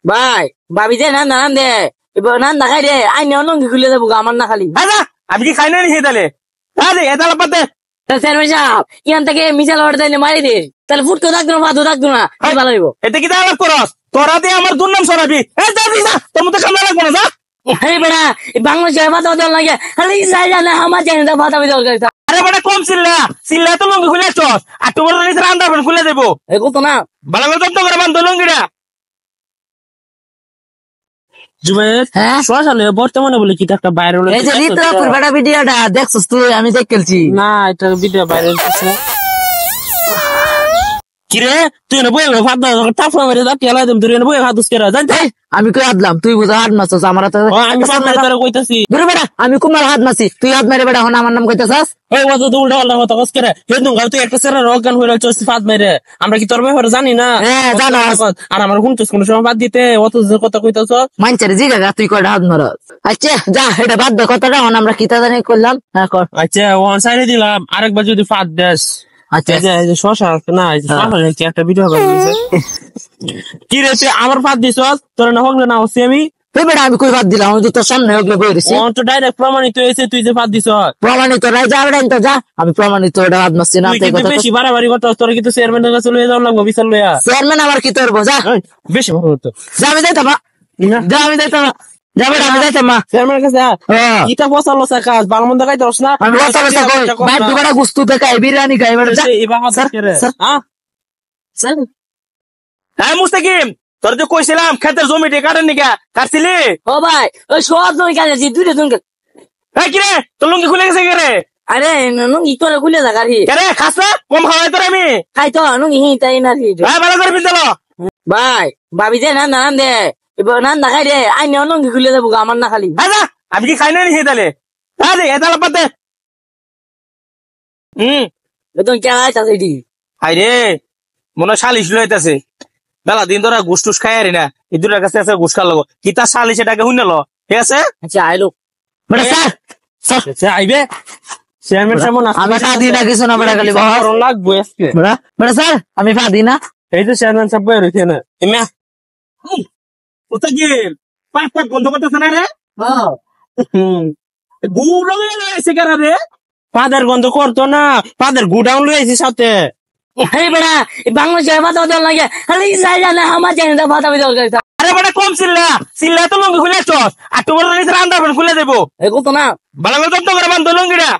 ভাই ভাবি যে না দে এবার না খাই রে আইনে লঙ্গি খুলে দেবো আমার না খালি আমি কি খাই না নি তাহলে এতালে পাতে চেয়ারম্যান সাহেব ইয়ান থেকে মিসাল অর্ডার দিলে মারি দে তাহলে ফুটকে থাকতো না ভাত থাকতো না ভালো হইব। এটা কি আলাপ করস তোরা দিয়ে আমার দুর্নাম সরাবি তোর মতো কামড়া লাগবো না যা। আরে বেড়া বাংলাদেশের ভাত দেওয়ার লাগে খালি যাই জানে আমার জানি না ভাত আমি দরকার। আরে বেটা কম চিল্লা তো লঙ্গি খুলে চস আর তোমার নিজের আন্দার খুলে দেবো এগুলো তো না ভালো করে যত্ন করে বান্ধব লঙ্গিটা। জুবাইর হ্যাঁ সালে বর্তমানে বলে কি একটা ভাইরাল এই যে রিতরাপুর বেটা ভিডিওটা দেখছস তুই আমি দেখেছি না এটা ভিডিও ভাইরাল হচ্ছে কিরে তুই না বই ভাত টাফা মেরে দা কেলা দেম তুই না বই ভাত উস্কেরা জানতে আমি কই হাতলাম তুই বুঝা হাত মারছস আমার তো আমি ভাত মেরে তোরে কইতাছি দূরে বেটা আমি কুমার হাত মারছি তুই হাত মেরে বেটা হন আমার নাম কইতাছস ওই ওয়াজ তো উল্টা পাল্টা কথা উস্কেরা হেদু গাও তুই একটা সেরা রগান হইরা চস ভাত মেরে আমরা কি তোর ব্যাপারে জানি না হ্যাঁ জানো আর আমার হুনছস কোন সময় ভাত দিতে অত কথা কইতাছ মানছে রে জিগা তুই কয়টা হাত মারছ আচ্ছা যা এটা বাদ দে কথাটা হন আমরা কি তা জানি করলাম হ্যাঁ কর আচ্ছা ওয়ান সাইডে দিলাম আরেকবার যদি ভাত দেস আচ্ছা এই যে শশা আছে না এই যে শশা একটা ভিডিও বানাইছে কি রে তুই আমার ভাত দিছস তোর না হোক না হচ্ছে আমি তুই বেটা আমি কই ভাত দিলাম আমি তো তোর সামনে ওগুলো বই দিছি তো ডাইরেক্ট প্রমাণিত হয়েছে তুই যে ভাত দিছস প্রমাণিত নাই যা বেটা তো যা আমি প্রমাণিত এটা হাত মারছি না তুই তাই কিন্তু কথা বেশি বাড়াবাড়ি করতেছ তোর কিন্তু চেয়ারম্যানের কাছে লয়ে যাওয়া লাগবে বিচার লইয়া চেয়ারম্যান আবার কি তোর বোঝা বেশি ভালো হতো যা আমি যাইতাম যা আমি যাইতাম যা বেটা আমি যাইতাম চেয়ারম্যানের কাছে ইটা বসালো কাজ ভালো মন্দ খাইতেছ না আমি কথা কথা কই বাইর দুবারা গুস্তু দেখাই বিরিয়ানি খাই বেটা যা এই বাবা স্যার হ্যাঁ স্যার হ্যাঁ মুস্তাকিম তোর যে কইছিলাম ক্ষেতের জমিটা কাটেন নিকা কাটছিলি ও ভাই ওই সব জন কাজে দুইটা জন হ্যাঁ কিরে তোর লুঙ্গি খুলে গেছে কে রে আরে নুঙ্গি করে খুলে যা গাড়ি কে খাস না কম খাওয়াই তোর আমি খাই তো নুঙ্গি হি তাই না হ্যাঁ ভালো করে পিন্দালো ভাই ভাবি যে না দে এবার না খাই রে আইনে লঙ্গি খুলে দেবো আমার না খালি হ্যাঁ আমি কি খাই না নি তাহলে এতালে পাতে তুমি কে আইতাছ এটি হাই রে মনে সালিশ লইতাছে বেলা দিন তোরা ঘুষ টুস খাই আরি না এই দুটার কাছে আছে ঘুষ খাওয়া লাগবো কি তার সালিশ এটাকে শুনে লো ঠিক আছে আচ্ছা আইলো বেটা স্যার আচ্ছা আইবে চেয়ারম্যান সামনে আমি ফাদি না কিছু না বেটা খালি বাবা লাগবে আজকে বেটা স্যার আমি ফাদি না এই তো চেয়ারম্যান সাহেব বের হইছে না এমা মুস্তাকিম পাঁচ বন্ধ করতেছে না রে গু লগে এসে কেন রে পাদের গন্ধ করতো না পাদের গুডাউন লইছি সাথে এই বেটা বাংলাদেশের ভাত দেওয়ার লাগে খালি যাই জানে আমার জানি না ভাত আমি দরকার আরে বেটা কম চিল্লা তো লঙ্গি খুলে চস আর তোমার নিজের আন্দার খুলে দেবো এগুলো তো না ভালো করে যত্ন করে বান্ধব লঙ্গিটা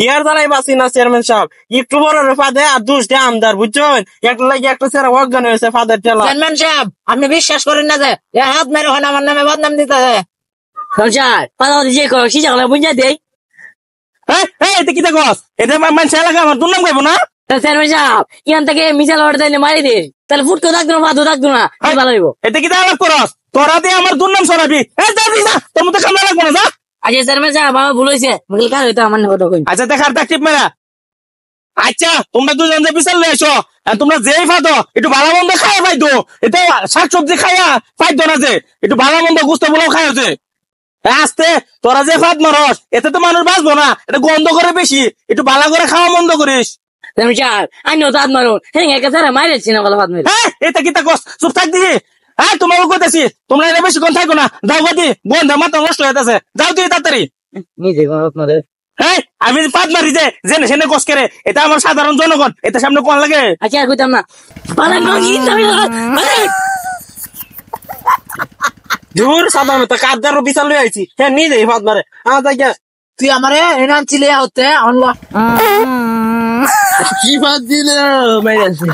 ইয়ার দ্বারাই বাঁচি না চেয়ারম্যান সাহেব একটু বড় ফাদে আর দুষ্টা আমদার বুঝছেন একটা লাগে একটা সেরা অজ্ঞান হয়েছে ফাদের ঠেলা চেয়ারম্যান সাহেব আপনি বিশ্বাস করেন না যে হাত মেরে হন আমার নামে বদনাম দিতে সংসার পাতা যে করো সে জায়গা বুঝা দেয় এটা কি দেখো এটা মানুষ এলাকা আমার দুর্নাম গাইবো না চেয়ারম্যান সাহেব ইয়ান থেকে মিসাল অর্ডার দিলে মারি দে তাহলে ফুটকে থাকতো না ভাত থাকতো না ভালো হইব। এটা কি আলাপ করস তোরা দিয়ে আমার দুর্নাম সরাবি তোর মতো কামড়া লাগবো না যা। আচ্ছা চেয়ারম্যান সাহেব আমার ভুল হয়েছে কার হইতো আমার কথা কই আচ্ছা দেখার টিপ মেরা আচ্ছা তোমরা দুজন যে বিশাল লয়ে এসো তোমরা যেই ফাদো একটু ভালো মন্দ খায় পাইতো এটা শাকসবজি খাইয়া পাইতো না যে একটু ভালো মন্দ গুস্ত বলেও খাই হচ্ছে আস্তে তোরা যে ফাদ মারস এতে তো মানুষ বাঁচবো না এটা গন্ধ করে বেশি একটু ভালো করে খাওয়া বন্ধ করিস চেয়ারম্যান সাহেব আইনিও তো হাত মারুন হ্যাঁ একা স্যার মারিয়েছি না ভালো হাত মেরে এটা কি কস চুপ থাক দিদি হ্যাঁ তোমাকে কইতেছি তোমরা এটা বেশি কোন থাকো না যাও গতি গন্ধ মাথা নষ্ট হয়ে যাচ্ছে যাও তুই তাড়াতাড়ি নিজে আপনাদের হ্যাঁ আমি পাত মারি যে জেনে সেনে কস করে এটা আমার সাধারণ জনগণ এটা সামনে কোন লাগে আচ্ছা আর কইতাম না দূর সাধারণ তো কাদার বিশাল লই আইছি হ্যাঁ নিজেই ফাদ মারে তুই আমারে এনাম ছিলে হতে অনলা কি ফাদ দিল মাইরাছি